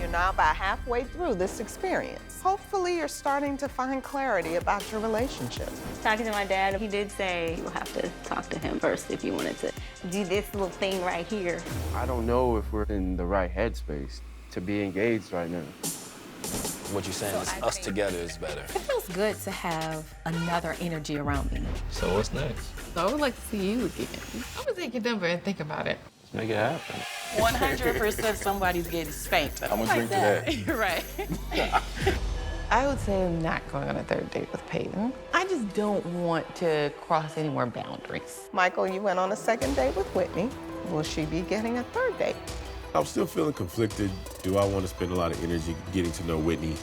You're now about halfway through this experience. Hopefully, you're starting to find clarity about your relationship. Talking to my dad, he did say you'll have to talk to him first if you wanted to do this little thing right here. I don't know if we're in the right headspace to be engaged right now. What you're saying is us together is better. It feels good to have another energy around me. So what's next? I would like to see you again. I'm gonna take your number and think about it. Let's make it happen. 100% somebody's getting spanked. I'm gonna drink to that. You're right. I would say I'm not going on a third date with Peyton. I just don't want to cross any more boundaries. Michael, you went on a second date with Whitney. Will she be getting a third date? I'm still feeling conflicted. Do I want to spend a lot of energy getting to know Whitney,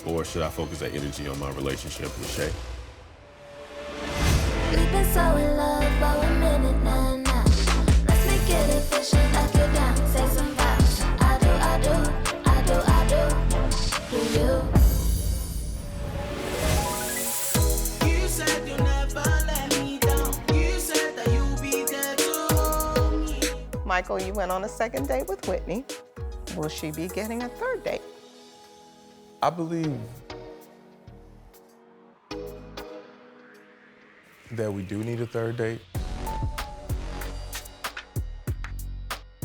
or should I focus that energy on my relationship with Shay? We've been so in love for a minute now. Let's make it official. Knock it down, say some vows. I do. Do you? You said you'll never let me down. You said that you'll be there to me. Michael, you went on a second date with Whitney. Will she be getting a third date? I believe that we do need a third date.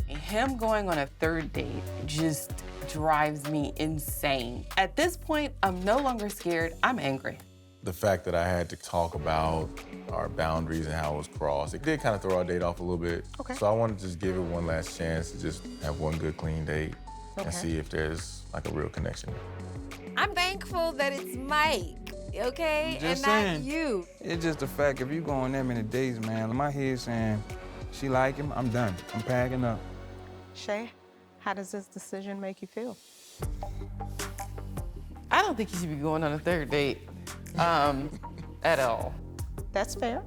Him going on a third date just drives me insane. At this point, I'm no longer scared, I'm angry. The fact that I had to talk about our boundaries and how it was crossed, it did kind of throw our date off a little bit. Okay. So I wanted to just give it one last chance to just have one good, clean date and see if there's like a real connection. I'm thankful that it's Mike, okay? Just and saying, not you. It's just the fact, if you go on that many days, man, my head saying, she like him, I'm done. I'm packing up. Shay, how does this decision make you feel? I don't think you should be going on a third date at all. That's fair.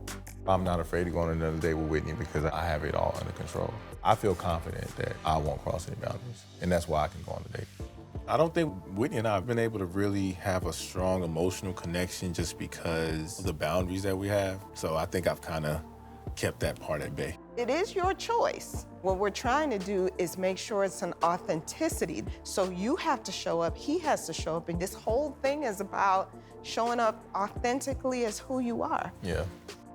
I'm not afraid to go on another date with Whitney because I have it all under control. I feel confident that I won't cross any boundaries, and that's why I can go on the date. I don't think Whitney and I have been able to really have a strong emotional connection just because of the boundaries that we have. So I think I've kind of kept that part at bay. It is your choice. What we're trying to do is make sure it's an authenticity. So you have to show up, he has to show up, and this whole thing is about showing up authentically as who you are. Yeah.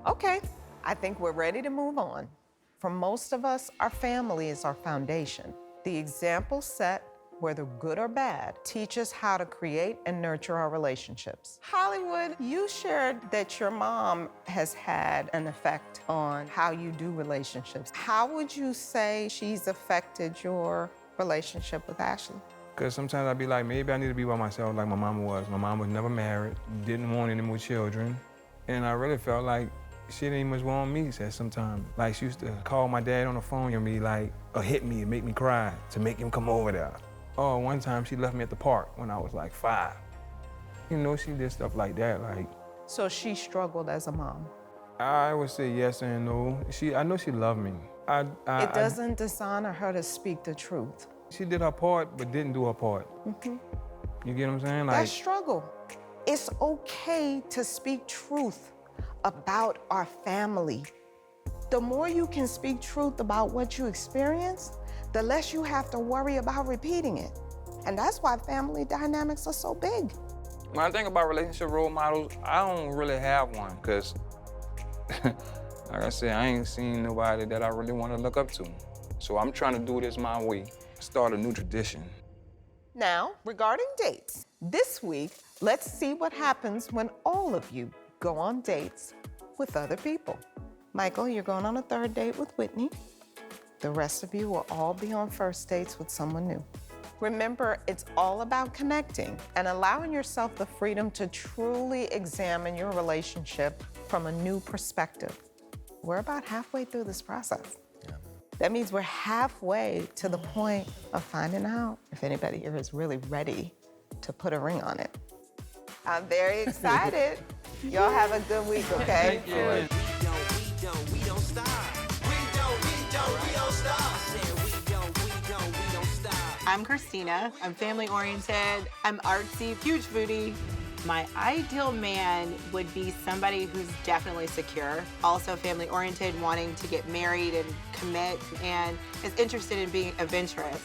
Okay, I think we're ready to move on. For most of us, our family is our foundation. The example set, whether good or bad, teach us how to create and nurture our relationships. Hollywood, you shared that your mom has had an effect on how you do relationships. How would you say she's affected your relationship with Ashley? Because sometimes I'd be like, maybe I need to be by myself like my mama was. My mom was never married, didn't want any more children. And I really felt like she didn't even much want me at some time. Like, she used to call my dad on the phone and be like, or hit me and make me cry to make him come over there. Oh, one time she left me at the park when I was like 5. You know, she did stuff like that, like. So she struggled as a mom? I would say yes and no. I know she loved me. It doesn't dishonor her to speak the truth. She did her part, but didn't do her part. Mm-hmm. You get what I'm saying? Like, That's struggle. It's okay to speak truth about our family. The more you can speak truth about what you experienced, the less you have to worry about repeating it. And that's why family dynamics are so big. when I think about relationship role models, I don't really have one, because like I said, I ain't seen nobody that I really want to look up to. So I'm trying to do this my way, start a new tradition. Now, regarding dates, this week, let's see what happens when all of you go on dates with other people. Michael, you're going on a third date with Whitney. The rest of you will all be on first dates with someone new. Remember, it's all about connecting and allowing yourself the freedom to truly examine your relationship from a new perspective. We're about halfway through this process. That means we're halfway to the point of finding out if anybody here is really ready to put a ring on it. I'm very excited. Y'all have a good week, okay? Thank you. We don't stop. We don't stop. I'm Christina. I'm family-oriented. I'm artsy, huge foodie. My ideal man would be somebody who's definitely secure, also family-oriented, wanting to get married and commit, and is interested in being adventurous.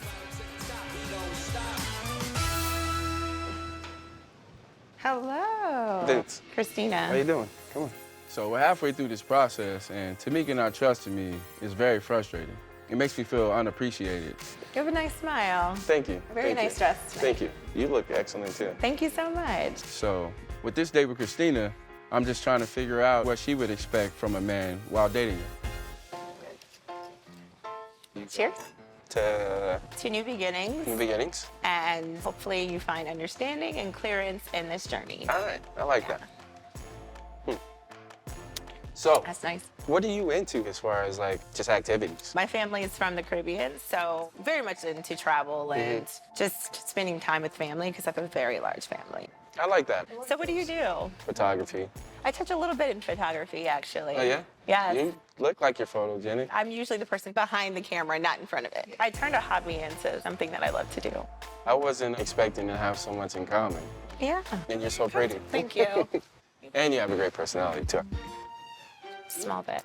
Hello. Vince. Christina. How you doing? Come on. So we're halfway through this process, and Tamika not trusting me is very frustrating. It makes me feel unappreciated. You have a nice smile. Thank you. Very Thank you. nice dress tonight. Thank you. You look excellent, too. Thank you so much. So with this date with Christina, I'm just trying to figure out what she would expect from a man while dating her. Cheers. To New beginnings. new beginnings. And hopefully you find understanding and clearance in this journey. All right, I like that. So, That's nice. what are you into as far as like just activities? My family is from the Caribbean, so very much into travel and Mm-hmm. just spending time with family because I have a very large family. I like that. So what do you do? Photography. I touch a little bit in photography, actually. Oh, yeah? Yes. You look like you're photogenic. I'm usually the person behind the camera, not in front of it. I turned a hobby into something that I love to do. I wasn't expecting to have so much in common. Yeah. And you're so pretty. Thank you. And you have a great personality, too. Small bit.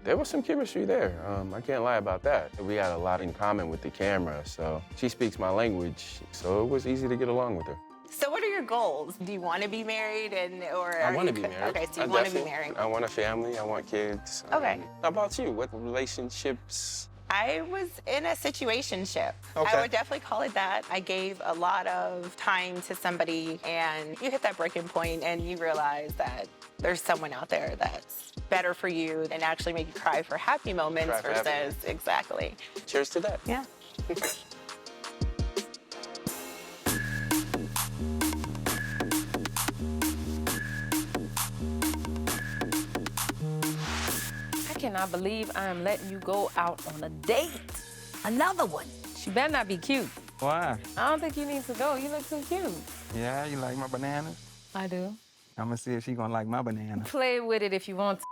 There was some chemistry there. I can't lie about that. We had a lot in common with the camera, so she speaks my language, so it was easy to get along with her. So what are your goals? Do you want to be married or I want to be married. Okay, so you I want to be definitely- married. I want a family, I want kids. Okay. How about you? What relationships? I was in a situationship. Okay. I would definitely call it that. I gave a lot of time to somebody and you hit that breaking point and you realize that there's someone out there that's better for you and actually make you cry for happy moments Cry for versus happy. exactly. Cheers to that. Yeah. I cannot believe I am letting you go out on a date. Another one. She better not be cute. Why? I don't think you need to go. You look too cute. Yeah, you like my bananas? I do. I'm gonna see if she gonna like my banana. Play with it if you want to.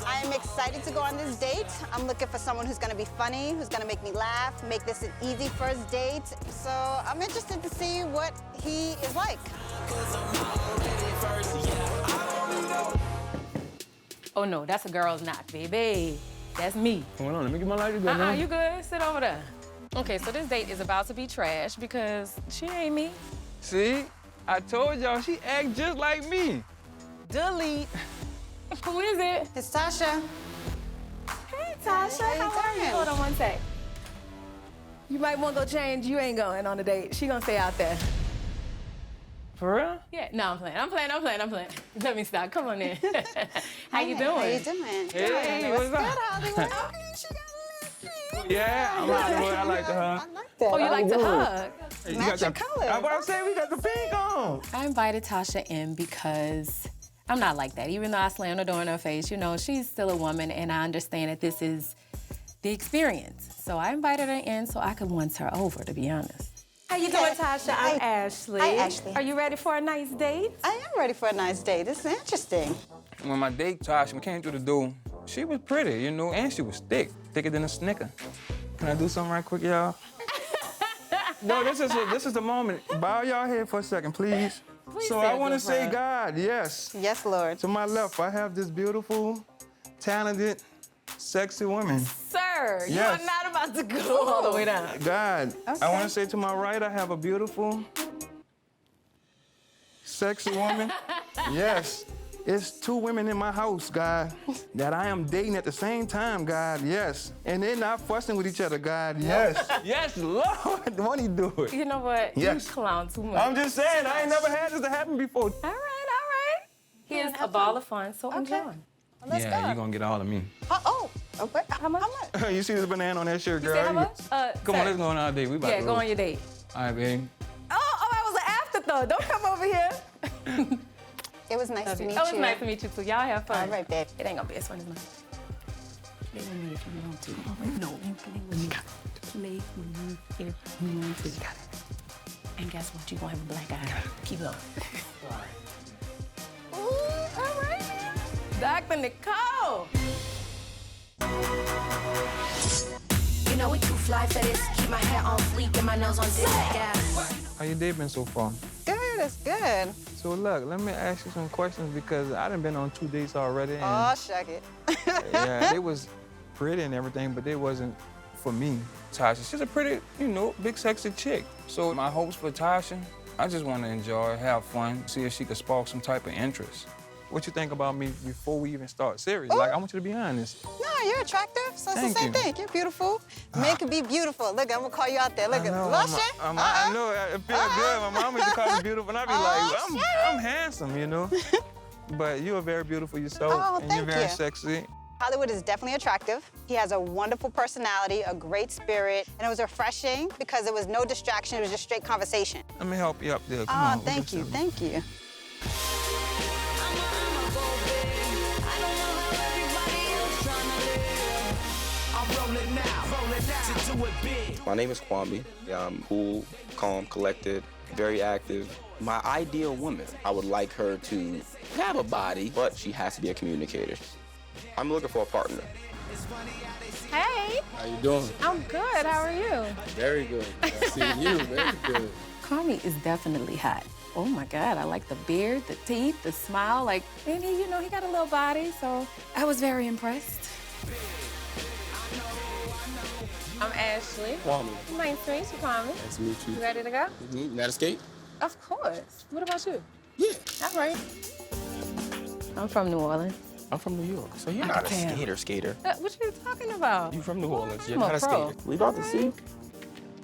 I'm excited to go on this date. I'm looking for someone who's gonna be funny, who's gonna make me laugh, make this an easy first date. So I'm interested to see what he is like. Oh no, that's a girl's knock, baby. That's me. Hold on, let me get my lighter going. You good? Sit over there. Okay, so this date is about to be trash because she ain't me. See? I told y'all she act just like me. Delete. Who is it? It's Tasha. Hey, Tasha. How are you? Hold on one sec. You might want to go change. You ain't going on a date. She gonna stay out there. For real? Yeah, no, I'm playing. Let me stop. Come on in. How you doing? How you doing? Hey, What's what's good, up? Hollywood? Yeah, I'm Hollywood. I like the hug. Oh, you like to hug? Hey, Match your colors. That's what I'm saying. We got the pink on. I invited Tasha in because I'm not like that. Even though I slammed the door in her face, you know, she's still a woman, and I understand that this is the experience. So I invited her in so I could once her over, to be honest. How you doing, Tasha? I'm Ashley. Hi, Ashley. Are you ready for a nice date? I am ready for a nice date. This is interesting. When my date Tasha came through the door, she was pretty, you know, and she was thicker than a Snicker. Can I do something right quick, y'all? No, this is the moment. Bow y'all head for a second, please. So I want to say God, yes. Yes, Lord. To my left, I have this beautiful, talented, sexy woman. Sir, Yes. you are not about to go all the way down. God. I want to say to my right, I have a beautiful, sexy woman. Yes. It's two women in my house, God, that I am dating at the same time, God, yes. And they're not fussing with each other, God, yes. Yes, Lord, won't he do it? You know what? Yes. You clown too much. I'm just saying, I ain't never had this to happen before. All right. Here's a ball of fun, so enjoy. Let's Yeah, go. you're gonna get all of me. Wait, how much? You see this banana on that shirt, You girl? say how much? Come sir. on, let's go on our date. We about Yeah, to go roll. on your date. All right, baby. Oh, that was an afterthought. Don't come over here. It was nice to meet you. It was nice to meet you too. Y'all have fun. All right, babe. It ain't gonna be as fun as mine. Play with me if you want to. No, you play with me. Play with me if you want to. And guess what? You gonna have a black eye. Keep going. Ooh, all right. Dr. Nicole. You know we too fly for this. Keep my hair on fleek and my nails on disc. Yeah. How your day been so far? Good, it's good. So look, let me ask you some questions because I done been on 2 dates already, and Oh, shuck it. yeah, they was pretty and everything, but they wasn't for me, Tasha, she's a pretty, big sexy chick. So my hopes for Tasha, I just want to enjoy, have fun, see if she could spark some type of interest. What you think about me before we even start serious? Like, I want you to be honest. No, you're attractive, so it's the Thank same you. thing. You're beautiful. Men can be beautiful. Look, I'm gonna call you out there. Look, blushing. I know, it feels good. My mom used to call me beautiful, and I'd be like, I'm handsome, But you are very beautiful yourself, and you're very sexy. Hollywood is definitely attractive. He has a wonderful personality, a great spirit, and it was refreshing because there was no distraction. It was just straight conversation. Let me help you up there. Come Oh, on. thank you, thank you. My name is Kwame. I'm cool, calm, collected, very active. My ideal woman, I would like her to have a body, but she has to be a communicator. I'm looking for a partner. Hey, How you doing? I'm good. How are you? Very good. I see you. Very good. Kwame is definitely hot. Oh my God, I like the beard, the teeth, the smile, and he got a little body, so I was very impressed. I'm Ashley. Kwame. Nice to meet you, Kwame. Nice to meet you. You ready to go? You not escape? Of course. What about you? Yeah. All right. I'm from New Orleans. I'm from New York, so you're not a skater. What you talking about? You from New Orleans, you're I'm a not a pro. skater. We about to see.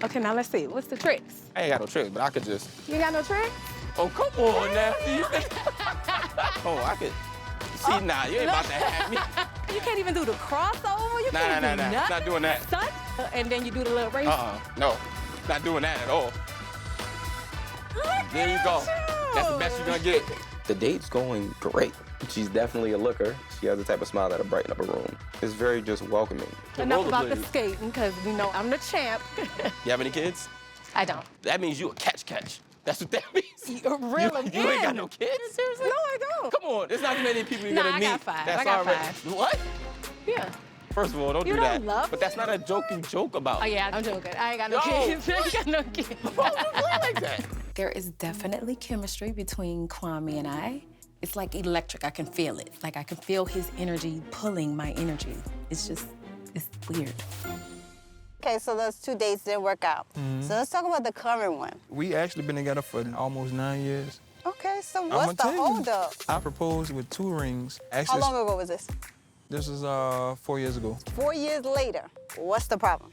Okay, now let's see. What's the tricks? I ain't got no tricks, but I could just. You got no tricks? Oh, come on now. Oh, I could. See, nah, you ain't about to have me. You can't even do the crossover. You can't do nothing. Not doing that. Stunt, and then you do the little race. No, not doing that at all. There you go. That's the best you're gonna get. The date's going great. She's definitely a looker. She has the type of smile that'll brighten up a room. It's very just welcoming. Enough about the skating, because we know I'm the champ. You have any kids? I don't. That means you a catch. That's what that means. You're real again. You ain't got no kids? Seriously? No, I don't. Come on, there's not many people you're gonna meet. I got 5. That's I got already... 5. What? Yeah. First of all, don't You do don't that. love But that's not a joke about. Oh, yeah, I'm joking. I ain't got no kids. I ain't got no kids. Why would you play like that? There is definitely chemistry between Kwame and I. It's like electric. I can feel it. Like I can feel his energy pulling my energy. It's weird. Okay, so those 2 dates didn't work out. So let's talk about the current one. We actually been together for almost 9 years. Okay, so what's the holdup? I proposed with 2 rings. How Actually, long ago was this? This is 4 years ago. 4 years later, what's the problem?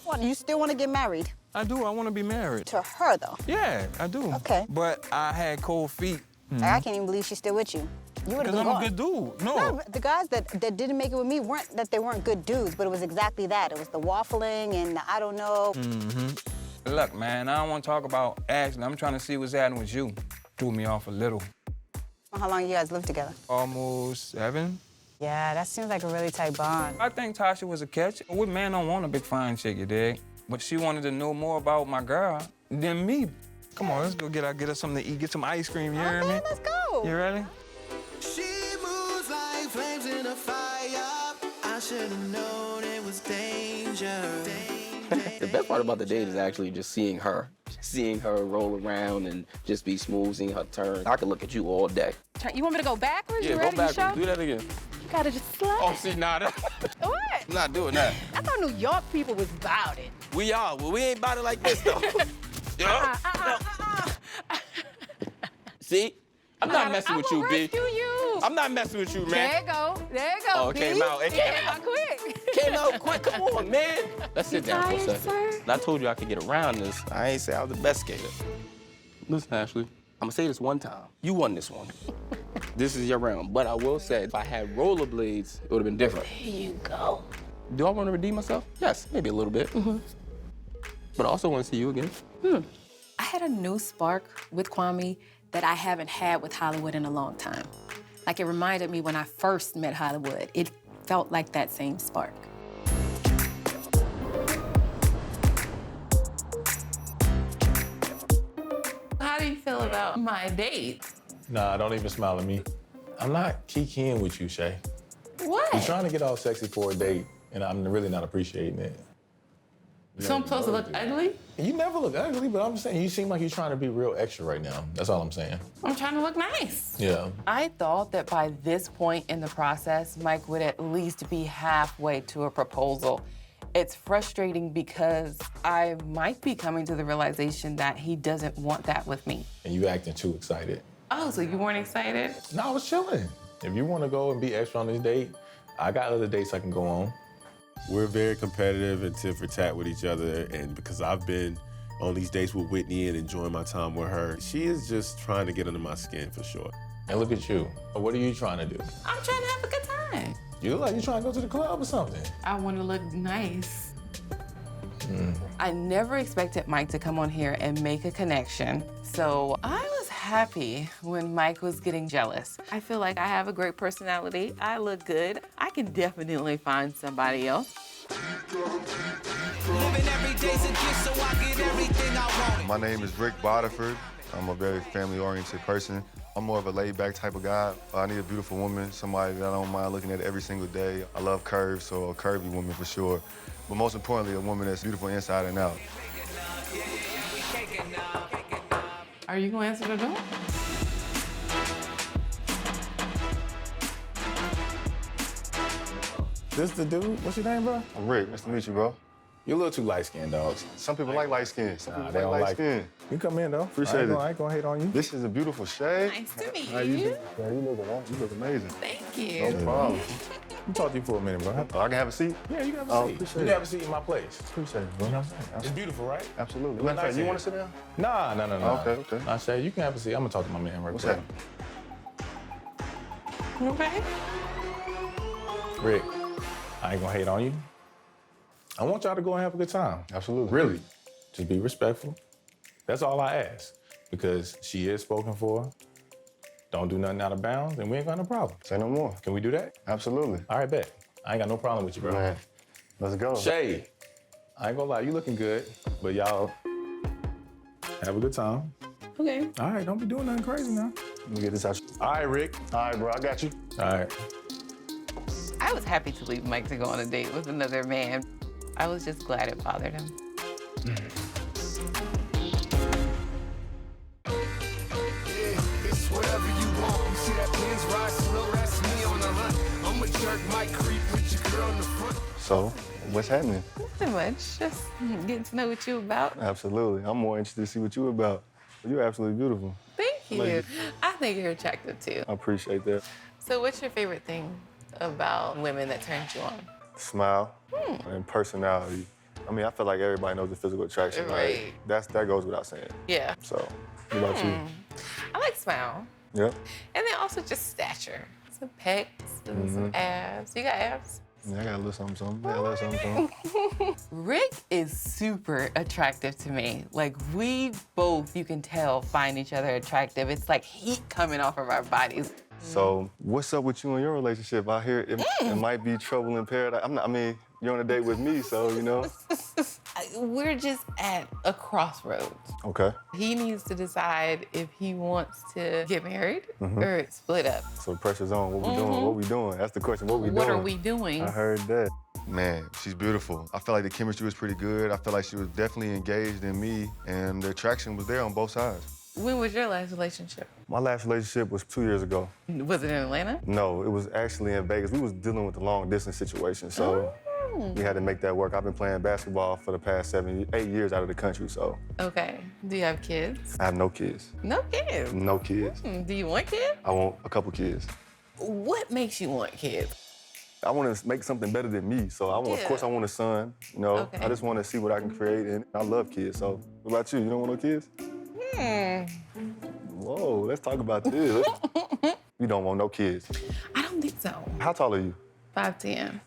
What, you still want to get married? I do. I want to be married. To her, though? Yeah, I do. Okay. But I had cold feet. Like, I can't even believe she's still with you. You would have Because been I'm a gone. good dude. No. The guys that didn't make it with me weren't that they weren't good dudes, but it was exactly that. It was the waffling and the I don't know. Look, man, I don't want to talk about Ashley. I'm trying to see what's happening with you. Threw me off a little. How long you guys lived together? Almost 7. Yeah, that seems like a really tight bond. I think Tasha was a catch. What man don't want a big fine chick, you dig? But she wanted to know more about my girl than me. Come on, let's go get us something to eat, get some ice cream, you hear me? Let's go. You ready? She moves like flames in a fire. I should have known it was danger. The best part about the date is actually just seeing her roll around and just be smooth, seeing her turn. I could look at you all day. You want me to go backwards? Yeah, You go ready to show? backwards. Do that again. You gotta just slide. Oh, see, nah, What? I'm not doing that. I thought New York people was about it. We are. Well, we ain't about it like this, though. Yeah. See? I'm not messing with you, B. You. I'm not messing with you, man. There you go. There you go. Oh, it came B. out. It came out quick. Came out quick. Come on, man. Let's sit down for a tired, second. I told you I could get around this. I ain't say I was the best skater. Listen, Ashley, I'm gonna say this one time. You won this one. This is your round. But I will say, if I had rollerblades, it would have been different. Here you go. Do I want to redeem myself? Yes, maybe a little bit. But I also want to see you again. I had a new spark with Kwame that I haven't had with Hollywood in a long time. Like, it reminded me when I first met Hollywood. It felt like that same spark. How do you feel about my date? Nah, don't even smile at me. I'm not kikiing with you, Shay. What? You're trying to get all sexy for a date, and I'm really not appreciating it. So I'm supposed to look ugly? You never look ugly, but I'm saying you seem like you're trying to be real extra right now. That's all I'm saying. I'm trying to look nice. Yeah. I thought that by this point in the process, Mike would at least be halfway to a proposal. It's frustrating because I might be coming to the realization that he doesn't want that with me. And you acting too excited. Oh, so you weren't excited? No, I was chilling. If you want to go and be extra on this date, I got other dates I can go on. We're very competitive and tit for tat with each other, and because I've been on these dates with Whitney and enjoying my time with her, she is just trying to get under my skin for sure. And look at you. What are you trying to do? I'm trying to have a good time. You look like you're trying to go to the club or something. I want to look nice. I never expected Mike to come on here and make a connection, so I was happy when Mike was getting jealous. I feel like I have a great personality. I look good. I can definitely find somebody else. Living every day's a gift, so I get everything I want. My name is Rick Bodiford. I'm a very family-oriented person. I'm more of a laid-back type of guy. I need a beautiful woman, somebody that I don't mind looking at every single day. I love curves, so a curvy woman for sure. But most importantly, a woman that's beautiful inside and out. Are you gonna answer the door? This the dude? What's your name, bro? I'm Rick. Nice to meet you, bro. You're a little too light-skinned, dogs. Some people like light skin. Some people they don't light like skin. You come in, though. Appreciate it. I ain't gonna hate on you. This is a beautiful shade. Nice to meet How you doing? Yeah, you look amazing. Thank you. No problem. Let me talk to you for a minute, bro. Oh, I can have a seat? Yeah, you can have a Oh, seat. appreciate You it. can have a seat in my place. Appreciate it, bro. You know what I'm saying? It's beautiful, right? Absolutely. Look nice You in want to here. sit down? Nah. Okay. I say you can have a seat. I'm gonna talk to my man right What's quick. Okay. Rick, I ain't gonna hate on you. I want y'all to go and have a good time. Absolutely. Really. Just be respectful. That's all I ask. Because she is spoken for. Don't do nothing out of bounds, and we ain't got no problem. Say no more. Can we do that? Absolutely. All right, bet. I ain't got no problem with you, bro. Man, let's go. Shay, I ain't gonna lie, you looking good, but y'all have a good time. Okay. All right, don't be doing nothing crazy now. Let me get this out. All right, Rick. All right, bro, I got you. All right. I was happy to leave Mike to go on a date with another man. I was just glad it bothered him. It's whatever you want. You see that Benz ride slow, that's me on the hunt. I'm a jerk, might creep with your girl in the front. So, what's happening? Nothing much, just getting to know what you about. Absolutely. I'm more interested to see what you're about. You're absolutely beautiful. Thank you. Like- I think you're attractive too. I appreciate that. So what's your favorite thing about women that turns you on? Smile and personality. I mean, I feel like everybody knows the physical attraction. Right. Like, that goes without saying. Yeah. So, what about you? I like smile. Yep. And then also just stature. Some pecs and some abs. You got abs? Yeah, I got a little something. Yeah, a little something. Rick is super attractive to me. Like, we both, you can tell, find each other attractive. It's like heat coming off of our bodies. So, what's up with you and your relationship? I hear it might be trouble in paradise. You're on a date with me, so, you know. We're just at a crossroads. Okay. He needs to decide if he wants to get married or split up. So, pressure's on. What we doing? What we doing? That's the question. What we doing? What are we doing? I heard that. Man, she's beautiful. I feel like the chemistry was pretty good. I feel like she was definitely engaged in me, and the attraction was there on both sides. When was your last relationship? My last relationship was 2 years ago. Was it in Atlanta? No, it was actually in Vegas. We was dealing with the long distance situation, so we had to make that work. I've been playing basketball for the past 8 years out of the country, so. Okay. Do you have kids? I have no kids. No kids? No kids. Do you want kids? I want a couple kids. What makes you want kids? I want to make something better than me, so of course I want a son, you know. Okay. I just want to see what I can create, and I love kids, so. What about you? You don't want no kids? Whoa, let's talk about this. You don't want no kids. I don't think so. How tall are you? 5'10".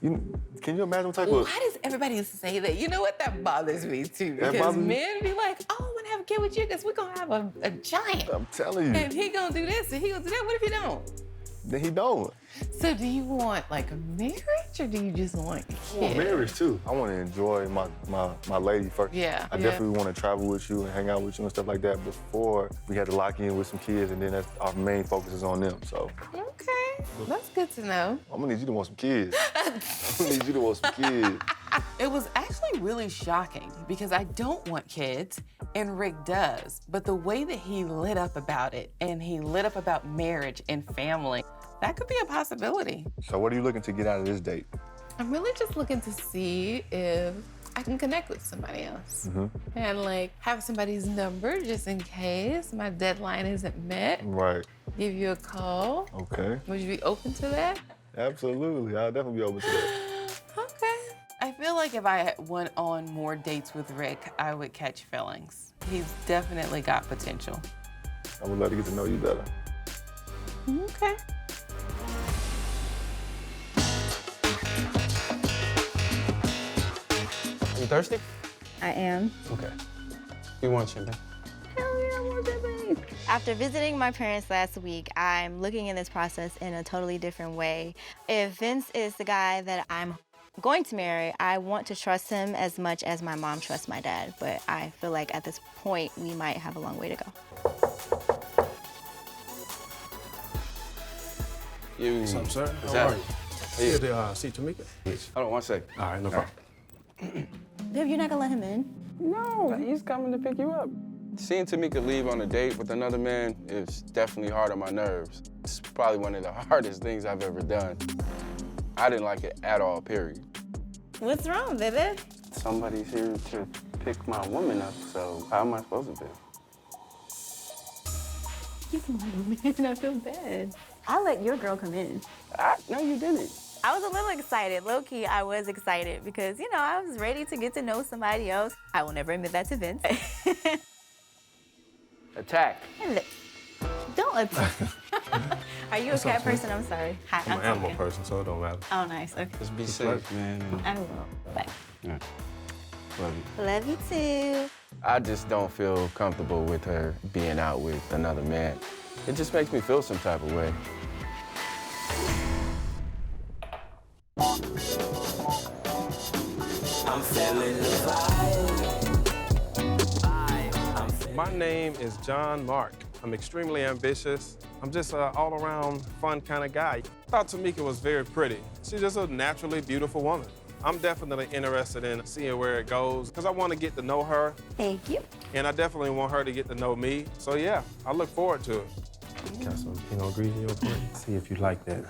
Can you imagine what type of... Why does everybody say that? You know what? That bothers me too. That Because bothers you? men be like, oh, I'm gonna have a kid with you because we're gonna have a giant. I'm telling you. And he gonna do this and he gonna do that. What if he don't? Then he don't. So do you want like a marriage or do you just want a I want kid? marriage too. I want to enjoy my lady first. Yeah, I yeah. definitely want to travel with you and hang out with you and stuff like that before we had to lock in with some kids, and then that's our main focus is on them. So Okay, that's good to know. I'm gonna need you to want some kids. I'm gonna need you to want some kids. It was actually really shocking because I don't want kids and Rick does, but the way that he lit up about it and he lit up about marriage and family, that could be a possibility. So what are you looking to get out of this date? I'm really just looking to see if I can connect with somebody else. And like have somebody's number just in case my deadline isn't met. Right. Give you a call. Okay. Would you be open to that? Absolutely. I'll definitely be open to that. Okay. I feel like if I went on more dates with Rick, I would catch feelings. He's definitely got potential. I would love to get to know you better. Okay. You thirsty? I am. Okay. You want champagne? After visiting my parents last week, I'm looking at this process in a totally different way. If Vince is the guy that I'm going to marry, I want to trust him as much as my mom trusts my dad, but I feel like at this point, we might have a long way to go. What's up, sir? What's How that? are you? Hey. Here to see Tamika. Hold on 1 sec. All right, no problem. Babe, you're not gonna let him in? No, he's coming to pick you up. Seeing Tamika leave on a date with another man is definitely hard on my nerves. It's probably one of the hardest things I've ever done. I didn't like it at all, period. What's wrong, baby? Somebody's here to pick my woman up, so how am I supposed to feel? You can let him in. I feel bad. I let your girl come in. No, you didn't. I was a little excited. Low-key, I was excited because, you know, I was ready to get to know somebody else. I will never admit that to Vince. Attack. Don't attack. Are you a What's cat up, Sam? person? I'm sorry. Hi, I'm an animal Tamika. person, so it don't matter. Oh, nice. Okay. Just be safe, man. I will. Bye. Yeah. Love you. Love you too. I just don't feel comfortable with her being out with another man. It just makes me feel some type of way. I'm feeling the vibe. My name is John Mark. I'm extremely ambitious. I'm just an all-around fun kind of guy. I thought Tamika was very pretty. She's just a naturally beautiful woman. I'm definitely interested in seeing where it goes because I want to get to know her. Thank you. And I definitely want her to get to know me. So yeah, I look forward to it. Got some Pinot Grigio for you. See if you like that.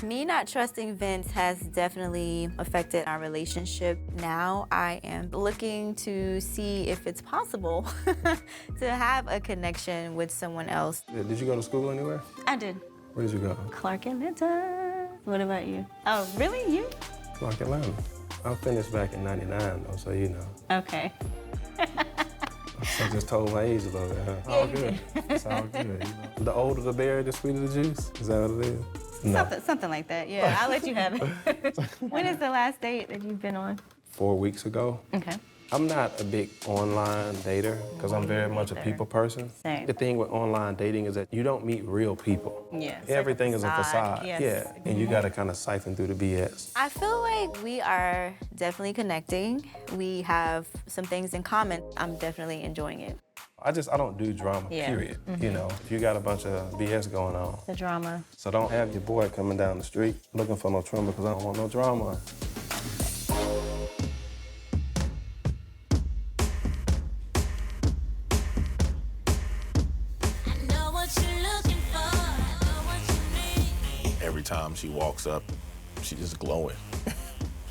Me not trusting Vince has definitely affected our relationship. Now I am looking to see if it's possible to have a connection with someone else. Yeah, did you go to school anywhere? I did. Where did you go? Clark Atlanta. What about you? Oh, really? You? Clark Atlanta. I finished back in '99 though, so you know. Okay. I just told my age a little bit, huh? Yeah, All you good. It's all good. You know? The older the berry, the sweeter the juice. Is that what it is? No. Something like that. Yeah, I'll let you have it. When is the last date that you've been on? 4 weeks ago. Okay. I'm not a big online dater because I'm very much a people person. Same. The thing with online dating is that you don't meet real people. Yeah. Everything is a facade. Yes. Yeah. And you got to kind of siphon through the BS. I feel like we are definitely connecting. We have some things in common. I'm definitely enjoying it. I don't do drama, Yeah. period. Mhm. You know, if you got a bunch of BS going on. The drama. So don't have your boy coming down the street looking for no trouble because I don't want no drama. Every time she walks up, she's just glowing.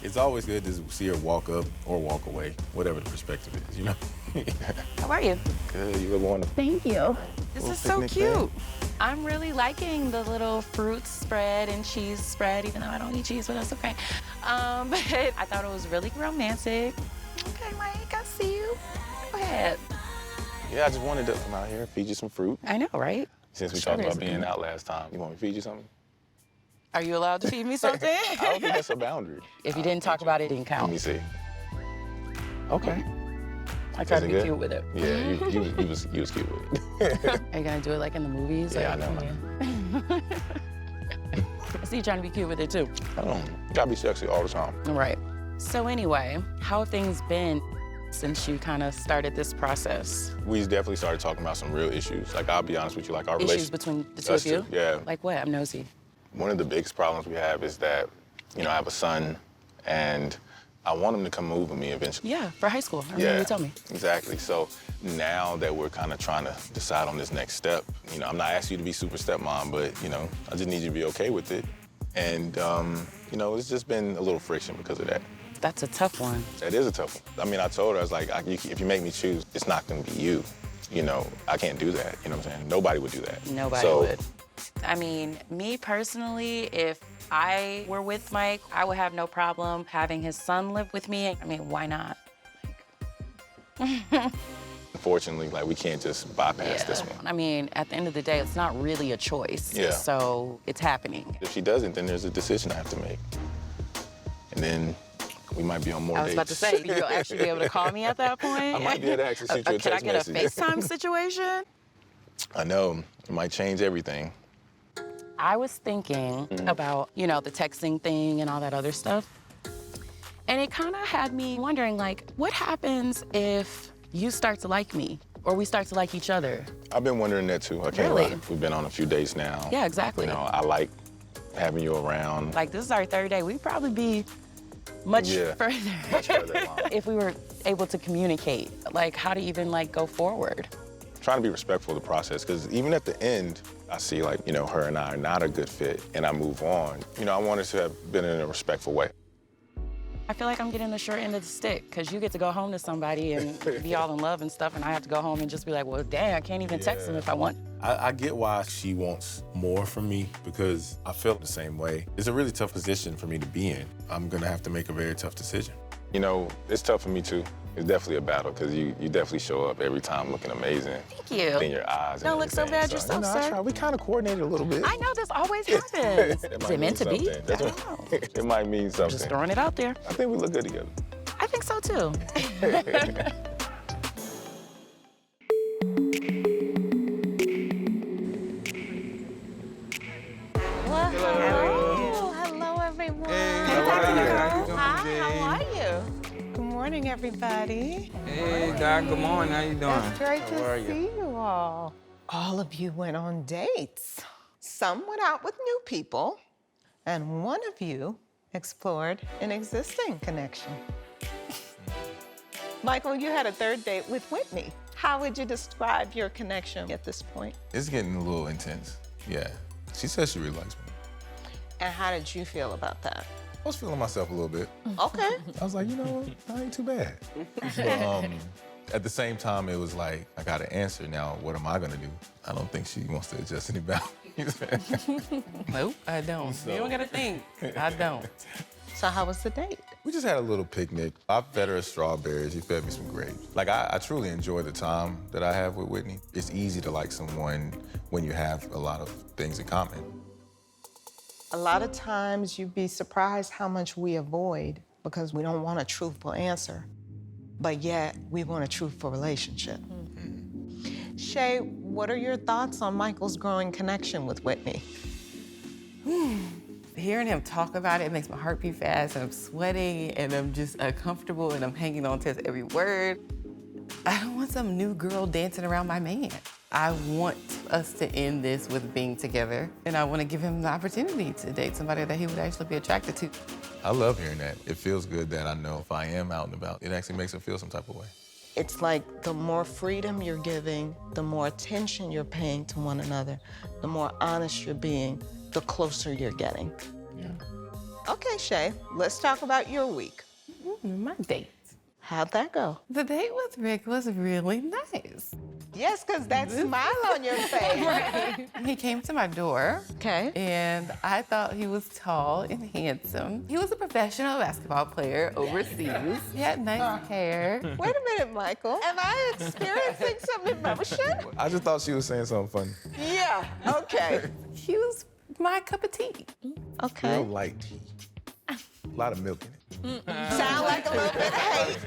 It's always good to see her walk up or walk away, whatever the perspective is, you know? How are you? Good, you look wonderful. Thank you. This Little is so picnic cute. bag. I'm really liking the little fruit spread and cheese spread, even though I don't eat cheese, but that's okay. But I thought it was really romantic. Okay, Mike, I see you. Go ahead. Yeah, I just wanted to come out here, feed you some fruit. I know, right? Since we Sure talked about is. being out last time, you want me to feed you something? Are you allowed to feed me something? I don't think that's a boundary. If you didn't talk about it, it didn't count. Let me see. Okay. I tried Is to it be good? cute with it. Yeah, you was cute with it. Are you gonna do it like in the movies? Yeah, Like, I know. I see you trying to be cute with it too. I don't. You gotta be sexy all the time. Right. So anyway, how have things been since you kind of started this process? We definitely started talking about some real issues. Like, I'll be honest with you, like our Issues relationship. between the two Us of you? two, yeah. Like what? I'm nosy. One of the biggest problems we have is that, you know, I have a son, and I want him to come move with me eventually. Yeah, for high school. I remember you told me. Exactly. So now that we're kind of trying to decide on this next step, I'm not asking you to be super stepmom, but, I just need you to be okay with it. And, it's just been a little friction because of that. That's a tough one. That is a tough one. I mean, I told her, I was like, if you make me choose, it's not going to be you. I can't do that. You know what I'm saying? Nobody would do that. Nobody would. I mean, me personally, if I were with Mike, I would have no problem having his son live with me. I mean, why not? Unfortunately, we can't just bypass this one. I mean, at the end of the day, it's not really a choice. Yeah. So it's happening. If she doesn't, then there's a decision I have to make. And then we might be on more dates. I was about to say, you'll actually be able to call me at that point? I might be able to actually shoot you a text message. Can I get a FaceTime situation? I know. It might change everything. I was thinking about, the texting thing and all that other stuff. And it kind of had me wondering, what happens if you start to like me or we start to like each other? I've been wondering that too. I can't lie. We've been on a few dates now. Yeah, exactly. I like having you around. This is our third day. We'd probably be much further. Much further along. If we were able to communicate, how to even go forward. Trying to be respectful of the process, because even at the end, I see her and I are not a good fit, and I move on. I want us to have been in a respectful way. I feel like I'm getting the short end of the stick, because you get to go home to somebody and be all in love and stuff, and I have to go home and just be like, well, dang, I can't even text him if I want. I get why she wants more from me, because I feel the same way. It's a really tough position for me to be in. I'm gonna have to make a very tough decision. It's tough for me too. It's definitely a battle, because you definitely show up every time looking amazing. Thank you. In your eyes. Don't look so bad yourself, sir. We kind of coordinated a little bit. I know, this always happens. Is it meant to be? I don't know. It might mean something. Just throwing it out there. I think we look good together. I think so too. Hello, everyone. How are you? Good morning, everybody. Hey, Doc, good morning. How you doing? It's great to see you all. All of you went on dates. Some went out with new people, and one of you explored an existing connection. Michael, you had a third date with Whitney. How would you describe your connection at this point? It's getting a little intense, yeah. She says she really likes me. And how did you feel about that? I was feeling myself a little bit. Okay. I was like, I ain't too bad. But, at the same time, it was like, I got an answer now. What am I gonna do? I don't think she wants to adjust any boundaries. Nope, I don't. You don't gotta think. I don't. So how was the date? We just had a little picnic. I fed her strawberries. He fed me some grapes. I truly enjoy the time that I have with Whitney. It's easy to like someone when you have a lot of things in common. A lot of times you'd be surprised how much we avoid because we don't want a truthful answer, but yet we want a truthful relationship. Mm-hmm. Shay, what are your thoughts on Michael's growing connection with Whitney? Hearing him talk about it makes my heart beat fast, and I'm sweating, and I'm just uncomfortable, and I'm hanging on to his every word. I don't want some new girl dancing around my man. I want us to end this with being together, and I want to give him the opportunity to date somebody that he would actually be attracted to. I love hearing that. It feels good that I know if I am out and about, it actually makes him feel some type of way. It's like the more freedom you're giving, the more attention you're paying to one another, the more honest you're being, the closer you're getting. Yeah. Okay, Shay, let's talk about your week. My date. How'd that go? The date with Rick was really nice. Yes, because that smile on your face. He came to my door. Okay. And I thought he was tall and handsome. He was a professional basketball player overseas. He had nice hair. Wait a minute, Michael. Am I experiencing some emotion? I just thought she was saying something funny. Yeah, okay. He was my cup of tea. Okay. Real light tea. A lot of milk in it. Sound like a little bit of hate.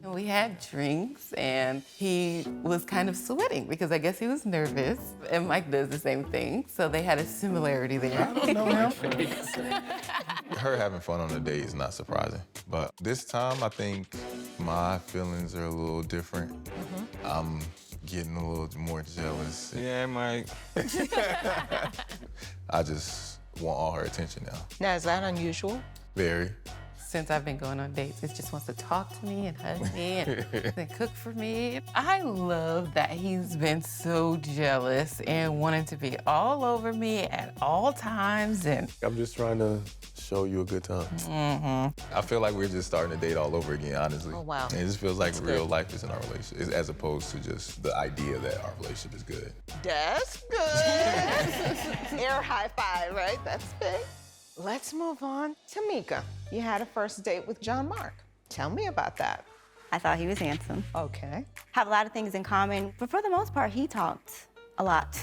We had drinks, and he was kind of sweating because I guess he was nervous, and Mike does the same thing, so they had a similarity there. I don't know him. Her having fun on a date is not surprising, but this time I think my feelings are a little different. Mm-hmm. I'm getting a little more jealous. Yeah, Mike. I just want all her attention now. Now, is that unusual? Very. since I've been going on dates. It just wants to talk to me and hug me and cook for me. I love that he's been so jealous and wanting to be all over me at all times. And I'm just trying to show you a good time. I feel like we're just starting to date all over again, honestly. Oh, wow. And it just feels like real life is in our relationship, as opposed to just the idea that our relationship is good. That's good. Air high five, right? That's big. Let's move on. Tamika, you had a first date with John Mark. Tell me about that. I thought he was handsome. Okay. Have a lot of things in common, but for the most part, he talked a lot.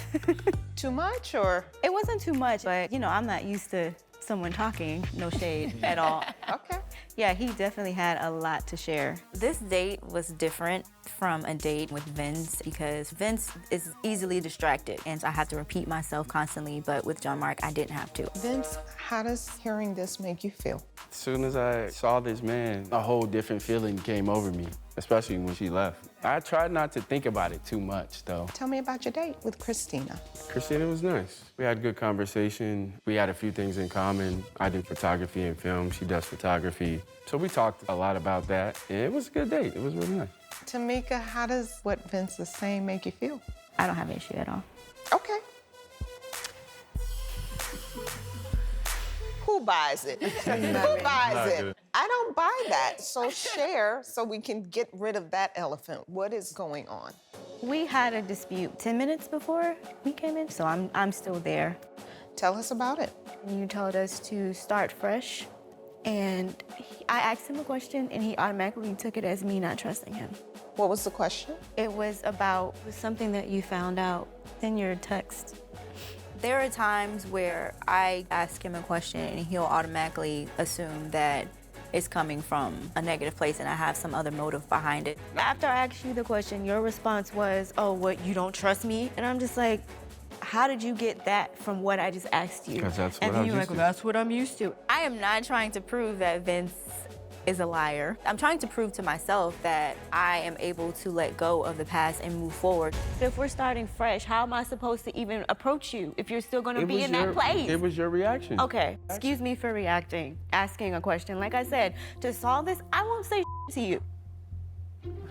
Too much, or? It wasn't too much, but I'm not used to someone talking, no shade at all. Okay. Yeah, he definitely had a lot to share. This date was different from a date with Vince because Vince is easily distracted and I have to repeat myself constantly, but with John Mark, I didn't have to. Vince, how does hearing this make you feel? As soon as I saw this man, a whole different feeling came over me, especially when she left. I tried not to think about it too much, though. Tell me about your date with Christina. Christina was nice. We had good conversation. We had a few things in common. I do photography and film. She does photography. So we talked a lot about that. And it was a good date. It was really nice. Tamika, how does what Vince is saying make you feel? I don't have an issue at all. Okay. Who buys it? Who buys it? I don't buy that. So share so we can get rid of that elephant. What is going on? We had a dispute 10 minutes before we came in, so I'm still there. Tell us about it. You told us to start fresh, and I asked him a question, and he automatically took it as me not trusting him. What was the question? It was about something that you found out in your text. There are times where I ask him a question, and he'll automatically assume that it's coming from a negative place and I have some other motive behind it. After I asked you the question, your response was, oh, what, you don't trust me? And I'm just like, how did you get that from what I just asked you? Because that's what and I'm you're used like, to. well, that's what I'm used to. I am not trying to prove that Vince is a liar. I'm trying to prove to myself that I am able to let go of the past and move forward. If we're starting fresh, how am I supposed to even approach you if you're still gonna be in that place? It was your reaction. Okay, excuse me for reacting, asking a question. Like I said, to solve this, I won't say to you.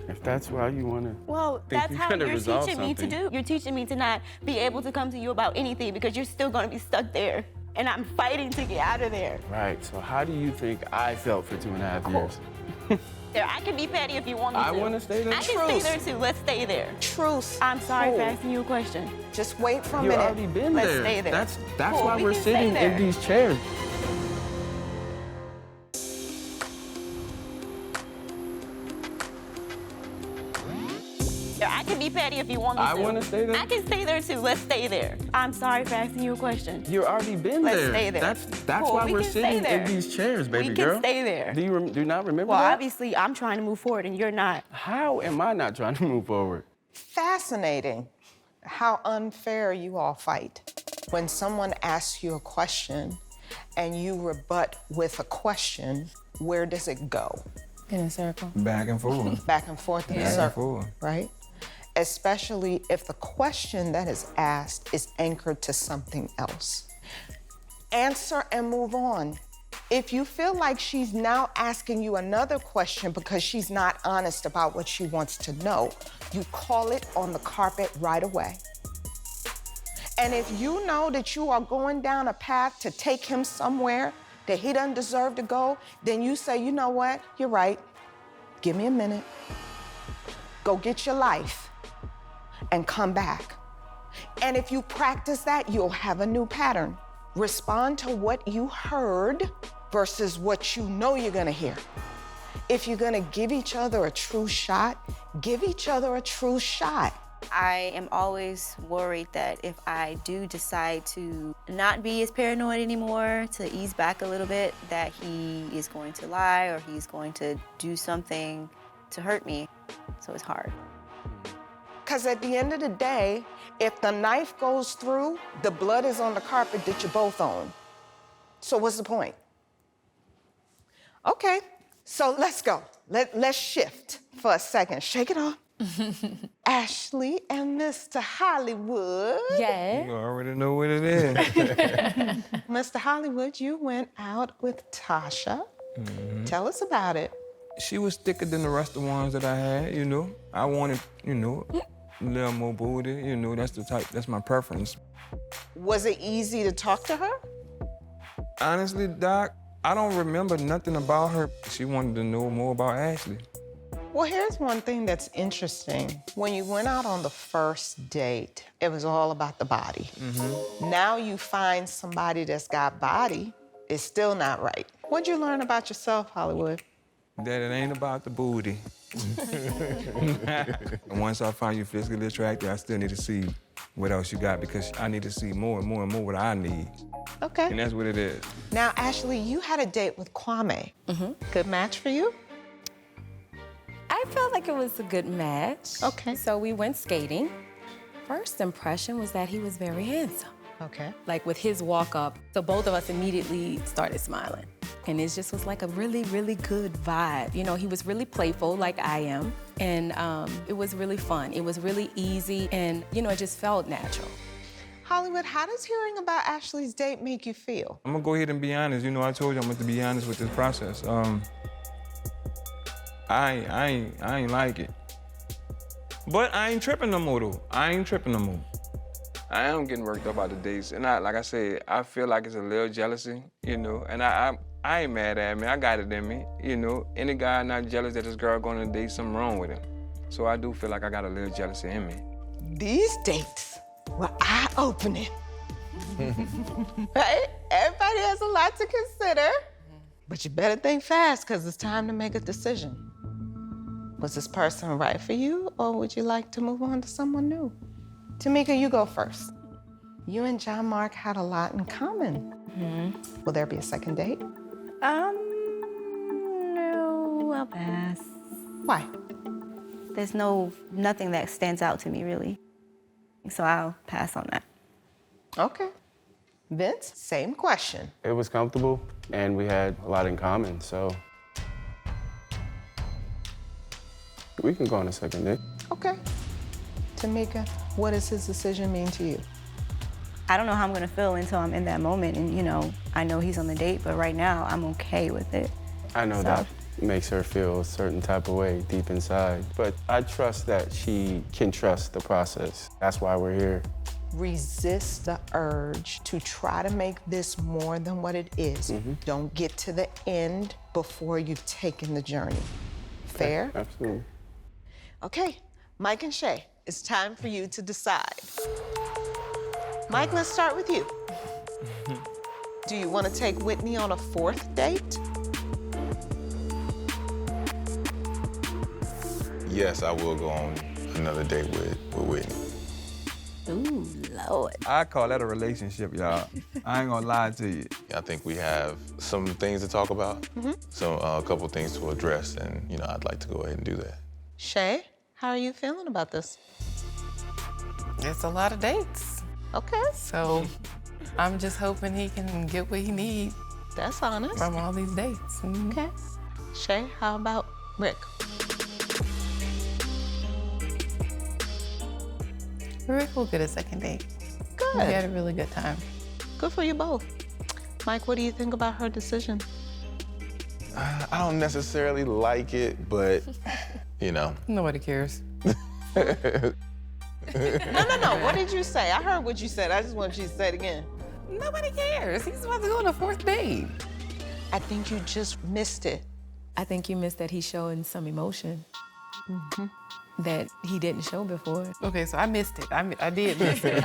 If that's how you want to. Well, that's how you're teaching me to do. You're teaching me to not be able to come to you about anything because you're still gonna be stuck there. And I'm fighting to get out of there. Right, so how do you think I felt for 2.5 years? There, I can be petty if you want me to. I want to stay there. I can stay there too. Let's stay there. Truth. I'm sorry for asking you a question. Just wait for a You've minute. already been Let's there. stay there. That's Cool, why we we're can stay sitting there. in these chairs. I can be petty if you want me to. I want to stay there. I can stay there too. Let's stay there. I'm sorry for asking you a question. You've already been Let's there. stay there. That's Cool, why we we're can stay sitting there. in these chairs, baby We girl. can stay there. Do you not remember Well, that? obviously, I'm trying to move forward and you're not. How am I not trying to move forward? Fascinating how unfair you all fight. When someone asks you a question and you rebut with a question, where does it go? In a circle. Back and forth. Back and forth in a Back and circle, forth. right? Especially if the question that is asked is anchored to something else. Answer and move on. If you feel like she's now asking you another question because she's not honest about what she wants to know, you call it on the carpet right away. And if you know that you are going down a path to take him somewhere that he doesn't deserve to go, then you say, you know what, you're right. Give me a minute. Go get your life and come back. And if you practice that, you'll have a new pattern. Respond to what you heard versus what you know you're gonna hear. If you're gonna give each other a true shot, give each other a true shot. I am always worried that if I do decide to not be as paranoid anymore, to ease back a little bit, that he is going to lie or he's going to do something to hurt me. So it's hard. Because at the end of the day, if the knife goes through, the blood is on the carpet that you both own. So what's the point? Okay, so let's go. Let's shift for a second. Shake it off. Ashley and Mr. Hollywood. Yeah. You already know what it is. Mr. Hollywood, you went out with Tasha. Tell us about it. She was thicker than the rest of the ones that I had, you know. I wanted, you know, a little more booty, you know, that's my preference. Was it easy to talk to her? Honestly, Doc, I don't remember nothing about her. She wanted to know more about Ashley. Well, here's one thing that's interesting. When you went out on the first date, it was all about the body. Now you find somebody that's got body, it's still not right. What'd you learn about yourself, Hollywood? That it ain't about the booty. And once I find you physically attractive, I still need to see what else you got because I need to see more and more and more what I need. Okay. And that's what it is. Now, Ashley, you had a date with Kwame. Good match for you? I felt like it was a good match. Okay. So we went skating. First impression was that he was very handsome. Okay. Like with his walk up. So both of us immediately started smiling. And it just was like a really, really good vibe. You know, he was really playful like I am. And it was really fun. It was really easy and, you know, it just felt natural. Hollywood, how does hearing about Ashley's date make you feel? I'm gonna go ahead and be honest. You know, I told you I'm going to be honest with this process. I ain't like it. But I ain't tripping no more though. I ain't tripping no more. I am getting worked up about the dates. And like I said, I feel like it's a little jealousy, you know, and I ain't mad at me. I got it in me, you know. Any guy not jealous that this girl going on a date, something wrong with him. So I do feel like I got a little jealousy in me. These dates were eye-opening. Right? Everybody has a lot to consider. But you better think fast, because it's time to make a decision. Was this person right for you, or would you like to move on to someone new? Tamika, you go first. You and John Mark had a lot in common. Will there be a second date? No, I'll pass. Why? There's nothing that stands out to me, really. So I'll pass on that. Okay. Vince, same question. It was comfortable, and we had a lot in common, so we can go on a second date. Okay. Tamika, what does his decision mean to you? I don't know how I'm gonna feel until I'm in that moment, and you know, I know he's on the date, but right now I'm okay with it. I know that makes her feel a certain type of way deep inside, but I trust that she can trust the process. That's why we're here. Resist the urge to try to make this more than what it is. Don't get to the end before you've taken the journey. Fair? Absolutely. Okay, Mike and Shay, it's time for you to decide. Mike, let's start with you. Do you want to take Whitney on a fourth date? Yes, I will go on another date with Whitney. Ooh, Lord. I call that a relationship, y'all. I ain't gonna lie to you. I think we have some things to talk about, so a couple things to address, and you know, I'd like to go ahead and do that. Shay, how are you feeling about this? It's a lot of dates. Okay. So I'm just hoping he can get what he needs. That's honest. From all these dates. Okay. Shay, how about Rick? Rick will get a second date. Good. We had a really good time. Good for you both. Mike, what do you think about her decision? I don't necessarily like it, but you know. Nobody cares. No. What did you say? I heard what you said. I just want you to say it again. Nobody cares. He's about to go on a fourth date. I think you just missed it. I think you missed that he's showing some emotion that he didn't show before. Okay, so I missed it. I did miss it.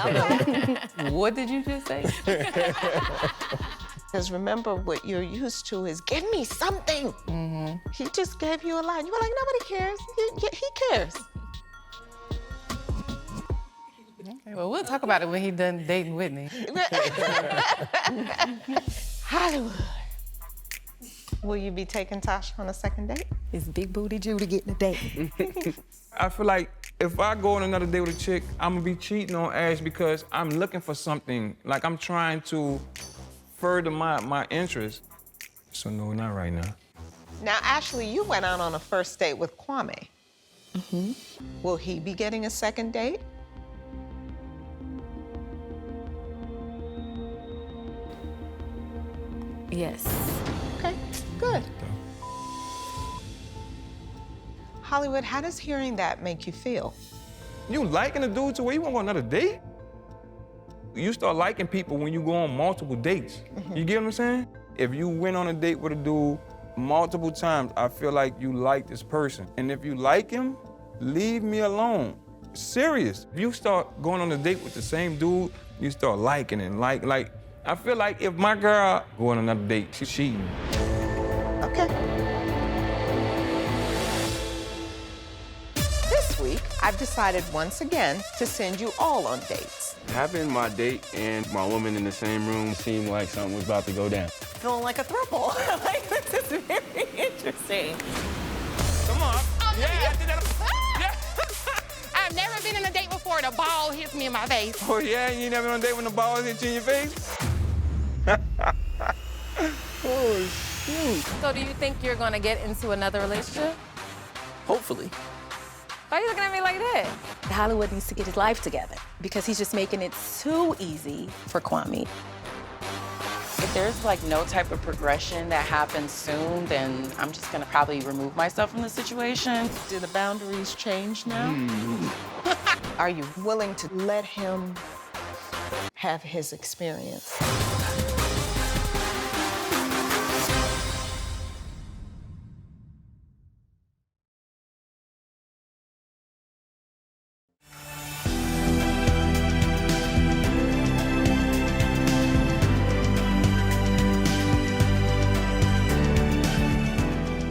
What did you just say? Because remember, what you're used to is, give me something. He just gave you a line. You were like, nobody cares. He cares. Okay, well, we'll talk about it when he's done dating Whitney. Hollywood. Will you be taking Tasha on a second date? Is Big Booty Judy getting a date? I feel like if I go on another date with a chick, I'm gonna be cheating on Ash because I'm looking for something. Like I'm trying to further my interest. So no, not right now. Now, Ashley, you went out on a first date with Kwame. Will he be getting a second date? Yes. Okay, good. Hollywood, how does hearing that make you feel? You liking a dude to where you want to go on another date? You start liking people when you go on multiple dates. You get what I'm saying? If you went on a date with a dude multiple times, I feel like you like this person. And if you like him, leave me alone. Serious. If you start going on a date with the same dude, you start liking and like. I feel like if my girl go on another date, she's cheating. Okay. This week, I've decided once again to send you all on dates. Having my date and my woman in the same room seemed like something was about to go down. Feeling like a throuple. Like, this is very interesting. Come on. Yeah, I did that. I've never been on a date before. The ball hits me in my face. Oh, yeah? You ain't never been on a date when the ball hit you in your face? Oh, shoot. So do you think you're gonna get into another relationship? Hopefully. Why are you looking at me like that? Hollywood needs to get his life together because he's just making it too easy for Kwame. If there's like no type of progression that happens soon, then I'm just gonna probably remove myself from the situation. Do the boundaries change now? Are you willing to let him have his experience?